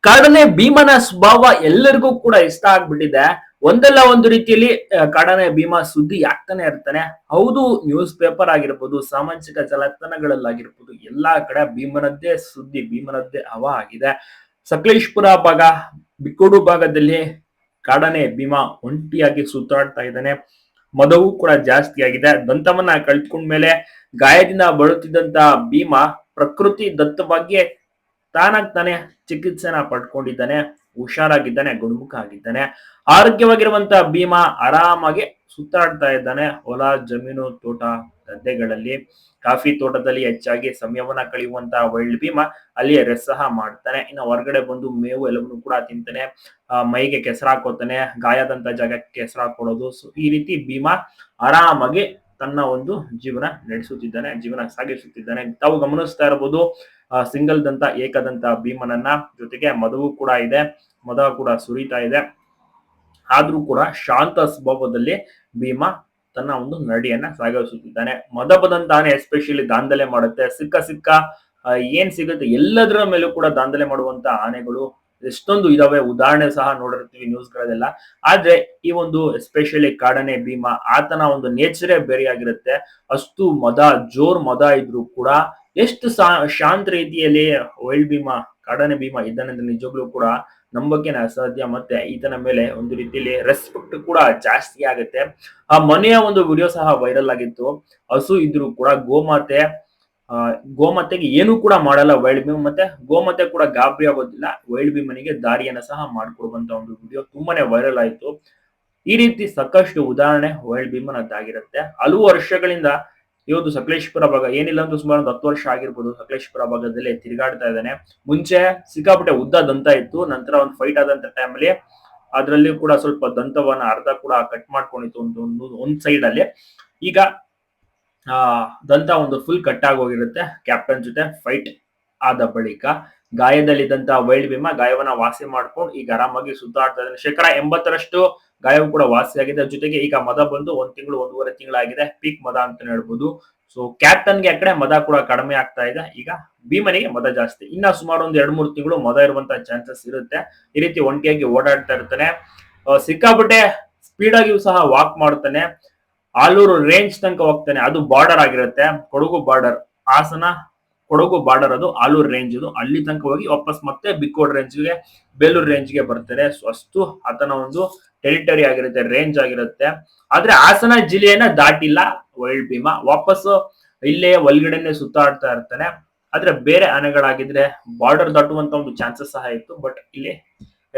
ಕಾಡನೆ ಭೀಮನ ಸ್ವಭಾವ ಎಲ್ಲರಿಗೂ ಕೂಡ ಇಷ್ಟ ಆಗ್ಬಿಟ್ಟಿದೆ. ಒಂದಲ್ಲ ಒಂದು ರೀತಿಯಲ್ಲಿ ಕಾಡನೆ ಭೀಮ ಸುದ್ದಿ ಆಗ್ತಾನೆ ಇರ್ತಾನೆ. ಹೌದು, ನ್ಯೂಸ್ ಪೇಪರ್ ಆಗಿರ್ಬೋದು, ಸಾಮಾಜಿಕ ಜಾಲತಾಣಗಳಲ್ಲಾಗಿರ್ಬೋದು, ಎಲ್ಲಾ ಕಡೆ ಭೀಮನದ್ದೇ ಸುದ್ದಿ, ಭೀಮನದ್ದೇ ಹವಾ ಆಗಿದೆ. ಸಕಲೇಶ್ಪುರ ಭಾಗ, ಬಿಕ್ಕೋಡು ಭಾಗದಲ್ಲಿ ಕಾಡನೆ ಭೀಮ ಒಂಟಿಯಾಗಿ ಸುತ್ತಾಡ್ತಾ ಇದ್ದಾನೆ. ಮದವು ಕೂಡ ಜಾಸ್ತಿ ಆಗಿದೆ. ದಂತವನ್ನ ಕಳ್ಕೊಂಡ್ಮೇಲೆ ಗಾಯದಿಂದ ಬಳಲುತ್ತಿದ್ದಂತ ಭೀಮ ಪ್ರಕೃತಿ ದತ್ತ ಬಗ್ಗೆ ತಾನಾಗ್ ತಾನೇ ಚಿಕಿತ್ಸೆನ ಪಡ್ಕೊಂಡಿದ್ದಾನೆ. ಹುಷಾರಾಗಿದ್ದಾನೆ, ಗುಣಮುಖ ಆಗಿದ್ದಾನೆ. ಆರೋಗ್ಯವಾಗಿರುವಂತ ಭೀಮ ಆರಾಮಾಗಿ ಸುತ್ತಾಡ್ತಾ ಇದ್ದಾನೆ. ಹೊಲ, ಜಮೀನು, ತೋಟ, ಗದ್ದೆಗಳಲ್ಲಿ, ಕಾಫಿ ತೋಟದಲ್ಲಿ ಹೆಚ್ಚಾಗಿ ಸಮಯವನ್ನ ಕಳೆಯುವಂತ ವೈಲ್ಡ್ ಭೀಮ ಅಲ್ಲಿ ರೆಸ್ಟ್ ಸಹ ಮಾಡ್ತಾನೆ. ಇನ್ನು ಹೊರಗಡೆ ಬಂದು ಮೇವು ಎಲ್ಲವನ್ನು ಕೂಡ ತಿಂತಾನೆ. ಮೈಗೆ ಕೆಸರು ಹಾಕೋತಾನೆ, ಗಾಯದಂತ ಜಾಗಕ್ಕೆ ಕೆಸರು ಹಾಕೊಳ್ಳೋದು. ಸೊ ಈ ರೀತಿ ಭೀಮ ಆರಾಮಾಗಿ ತನ್ನ ಒಂದು ಜೀವನ ನಡೆಸುತ್ತಿದ್ದಾನೆ, ಜೀವನ ಸಾಗಿಸುತ್ತಿದ್ದಾನೆ. ತಾವು ಗಮನಿಸ್ತಾ ಇರಬಹುದು ಸಿಂಗಲ್ ದಂತ, ಏಕದಂತ ಭೀಮನನ್ನ. ಜೊತೆಗೆ ಮದವು ಕೂಡ ಇದೆ, ಮದ ಕೂಡ ಸುರಿತಾ ಇದೆ. ಆದ್ರೂ ಕೂಡ ಶಾಂತ ಸ್ವಭಾವದಲ್ಲಿ ಭೀಮ ತನ್ನ ಒಂದು ನಡಿಯನ್ನ ಸಾಗಿಸುತ್ತಿದ್ದಾನೆ. ಮದ ಬಂದಂತಾನೆ ಎಸ್ಪೆಷಲಿ ದಾಂಧಲೆ ಮಾಡುತ್ತೆ. ಸಿಕ್ಕ ಏನ್ ಸಿಗುತ್ತೆ ಎಲ್ಲದರ ಮೇಲೂ ಕೂಡ ದಾಂಧಲೆ ಮಾಡುವಂತ ಆನೆಗಳು ಎಷ್ಟೊಂದು ಇದಾವೆ. ಉದಾಹರಣೆ ಸಹ ನೋಡಿರ್ತೀವಿ ನ್ಯೂಸ್ ಗಳಲ್ಲೆಲ್ಲ. ಆದ್ರೆ ಈ ಒಂದು ಎಸ್ಪೆಷಲಿ ಕಾಡನೆ ಭೀಮ, ಆತನ ಒಂದು ನೇಚರೇ ಬೇರೆ ಆಗಿರುತ್ತೆ. ಅಷ್ಟು ಮದ, ಜೋರ್ ಮದ ಇದ್ರು ಕೂಡ ಎಷ್ಟು ಶಾಂತ ರೀತಿಯಲ್ಲಿ ವೈಲ್ಡ್ ಭೀಮ, ಕಾಡನೆ ಭೀಮ ಇದ್ದಾನೆ ಅಂದ್ರೆ ನಿಜವಾಗ್ಲೂ ಕೂಡ ನಂಬಕೆನ ಅಸಾಧ್ಯ. ಮತ್ತೆ ಈತನ ಮೇಲೆ ಒಂದು ರೀತಿಯಲ್ಲಿ ರೆಸ್ಪೆಕ್ಟ್ ಕೂಡ ಜಾಸ್ತಿ ಆಗುತ್ತೆ. ಆ ಮನೆಯ ಒಂದು ವಿಡಿಯೋ ಸಹ ವೈರಲ್ ಆಗಿತ್ತು. ಹಸು ಇದ್ರು ಕೂಡ ಗೋಮಾತೆ, ಗೋಮಾತೆಗೆ ಏನು ಕೂಡ ಮಾಡಲ್ಲ ವೈಲ್ಡ್ ಭೀಮ್. ಮತ್ತೆ ಗೋಮಾತೆ ಕೂಡ ಗಾಬರಿ ಆಗೋದಿಲ್ಲ. ವೈಲ್ಡ್ ಭೀಮನಿಗೆ ದಾರಿಯನ್ನ ಸಹ ಮಾಡ್ಕೊಡುವಂತ ಒಂದು ವಿಡಿಯೋ ತುಂಬಾನೇ ವೈರಲ್ ಆಯ್ತು. ಈ ರೀತಿ ಸಾಕಷ್ಟು ಉದಾಹರಣೆ ವೈಲ್ಡ್ ಭೀಮನದ್ದಾಗಿರುತ್ತೆ. ಹಲವು ವರ್ಷಗಳಿಂದ ಇವತ್ತು ಸಕಲೇಶ್ಪುರ ಭಾಗ, ಏನಿಲ್ಲ ಅಂದ್ರೆ ಸುಮಾರು 10 ವರ್ಷ ಆಗಿರ್ಬೋದು, ಸಕಲೇಶ್ಪುರ ಭಾಗದಲ್ಲಿ ತಿರುಗಾಡ್ತಾ ಇದ್ದಾನೆ. ಮುಂಚೆ ಸಿಕ್ಕಾಪಟ್ಟೆ ಉದ್ದ ದಂತ ಇತ್ತು. ನಂತರ ಒಂದು ಫೈಟ್ ಆದಂತ ಟೈಮಲ್ಲಿ ಅದ್ರಲ್ಲಿ ಕೂಡ ಸ್ವಲ್ಪ ದಂತವನ್ನ ಅರ್ಧ ಕೂಡ ಕಟ್ ಮಾಡ್ಕೊಂಡಿತ್ತು ಒಂದ್ ಸೈಡ್ ಅಲ್ಲಿ. ಈಗ ದಂತ ಒಂದು ಫುಲ್ ಕಟ್ ಆಗೋಗಿರುತ್ತೆ. ಕ್ಯಾಪ್ಟನ್ ಜೊತೆ ಫೈಟ್ ಆದ ಬಳಿಕ ಗಾಯದಲ್ಲಿದ್ದಂತ ವೈಲ್ಡ್ ಭೀಮ ಗಾಯವನ್ನ ವಾಸಿ ಮಾಡ್ಕೊಂಡು ಈಗ ಆರಾಮಾಗಿ ಸುತ್ತಾಡ್ತಾ ಇದ್ದಾನೆ. 80% ಗಾಯವು ಕೂಡ ವಾಸಿಯಾಗಿದೆ. ಜೊತೆಗೆ ಈಗ ಮದ ಬಂದು 1 ತಿಂಗಳು, 1.5 ತಿಂಗಳಾಗಿದೆ. ಪೀಕ್ ಮದ ಅಂತಾನೆ ಹೇಳ್ಬೋದು. ಸೊ ಕ್ಯಾಪ್ಟನ್ಗೆ ಆ ಕಡೆ ಮದ ಕೂಡ ಕಡಿಮೆ ಆಗ್ತಾ ಇದೆ. ಈಗ ಭೀಮನಿಗೆ ಮದ ಜಾಸ್ತಿ. ಇನ್ನ ಸುಮಾರು ಒಂದು 2-3 ತಿಂಗಳು ಮದ ಇರುವಂತ ಚಾನ್ಸಸ್ ಇರುತ್ತೆ. ಈ ರೀತಿ ಒಂಟಿಯಾಗಿ ಓಡಾಡ್ತಾ ಇರ್ತಾನೆ. ಸಿಕ್ಕಾಪಟ್ಟೆ ಸ್ಪೀಡ್ ಆಗಿಯೂ ಸಹ ವಾಕ್ ಮಾಡ್ತಾನೆ. ಆಲೂರು ರೇಂಜ್ ತನಕ ಹೋಗ್ತಾನೆ. ಅದು ಬಾರ್ಡರ್ ಆಗಿರುತ್ತೆ, ಕೊಡಗು ಬಾರ್ಡರ್, ಹಾಸನ ಕೊಡಗು ಬಾರ್ಡರ್, ಅದು ಆಲೂರು ರೇಂಜ್. ಅಲ್ಲಿ ತನಕ ಹೋಗಿ ವಾಪಸ್ ಮತ್ತೆ ಬಿಕ್ಕೋಡ್ ರೇಂಜ್ಗೆ, ಬೇಲೂರು ರೇಂಜ್ಗೆ ಬರ್ತಾರೆ. ಸೊ ಅಷ್ಟು ಆತನ ಒಂದು ಟೆರಿಟರಿ ಆಗಿರುತ್ತೆ, ರೇಂಜ್ ಆಗಿರುತ್ತೆ. ಆದ್ರೆ ಹಾಸನ ಜಿಲ್ಲೆಯನ್ನ ದಾಟಿಲ್ಲ ವೈಲ್ಡ್ ಭೀಮ. ವಾಪಸ್ ಇಲ್ಲೇ ಒಳಗಡೆನೆ ಸುತ್ತಾಡ್ತಾ ಇರ್ತಾನೆ. ಆದ್ರೆ ಬೇರೆ ಆನೆಗಳಾಗಿದ್ರೆ ಬಾರ್ಡರ್ ದಾಟುವಂತ ಒಂದು ಚಾನ್ಸಸ್ ಸಹ ಇತ್ತು. ಬಟ್ ಇಲ್ಲಿ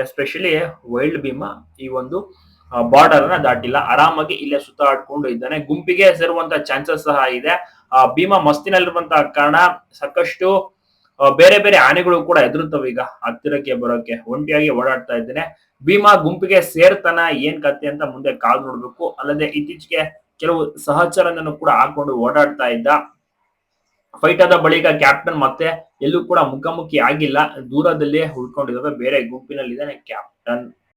ಎಸ್ಪೆಷಲಿ ವೈಲ್ಡ್ ಭೀಮ ಈ ಒಂದು ಬಾರ್ಡರ್ ನ ದಾಟಿಲ್ಲ. ಆರಾಮಾಗಿ ಇಲ್ಲೇ ಸುತ್ತಾಡ್ಕೊಂಡು ಇದ್ದಾನೆ. ಗುಂಪಿಗೆ ಸೇರುವಂತ ಚಾನ್ಸಸ್ ಸಹ ಇದೆ. ಭೀಮ ಮಸ್ತಿನಲ್ಲಿರುವಂತಹ ಕಾರಣ ಸಾಕಷ್ಟು ಬೇರೆ ಬೇರೆ ಆನೆಗಳು ಕೂಡ ಎದುರುತ್ತವೆ ಈಗ ಹತ್ತಿರಕ್ಕೆ ಬರೋಕೆ. ಒಂಟಿಯಾಗಿ ಓಡಾಡ್ತಾ ಇದ್ದೇನೆ. ಭೀಮ ಗುಂಪಿಗೆ ಸೇರ್ತಾನ, ಏನ್ ಕತೆ ಅಂತ ಮುಂದೆ ಕಾಲ್ ನೋಡ್ಬೇಕು. ಅಲ್ಲದೆ ಇತ್ತೀಚೆಗೆ ಕೆಲವು ಸಹಚರನನ್ನು ಕೂಡ ಹಾಕೊಂಡು ಓಡಾಡ್ತಾ ಇದ್ದ. ಫೈಟ್ ಆದ ಬಳಿಕ ಕ್ಯಾಪ್ಟನ್ ಮತ್ತೆ ಎಲ್ಲೂ ಕೂಡ ಮುಖಾಮುಖಿ ಆಗಿಲ್ಲ, ದೂರದಲ್ಲೇ ಉಳ್ಕೊಂಡಿದ್ದಾವೆ. ಬೇರೆ ಗುಂಪಿನಲ್ಲಿದ್ದಾನೆ ಕ್ಯಾಪ್ಟನ್.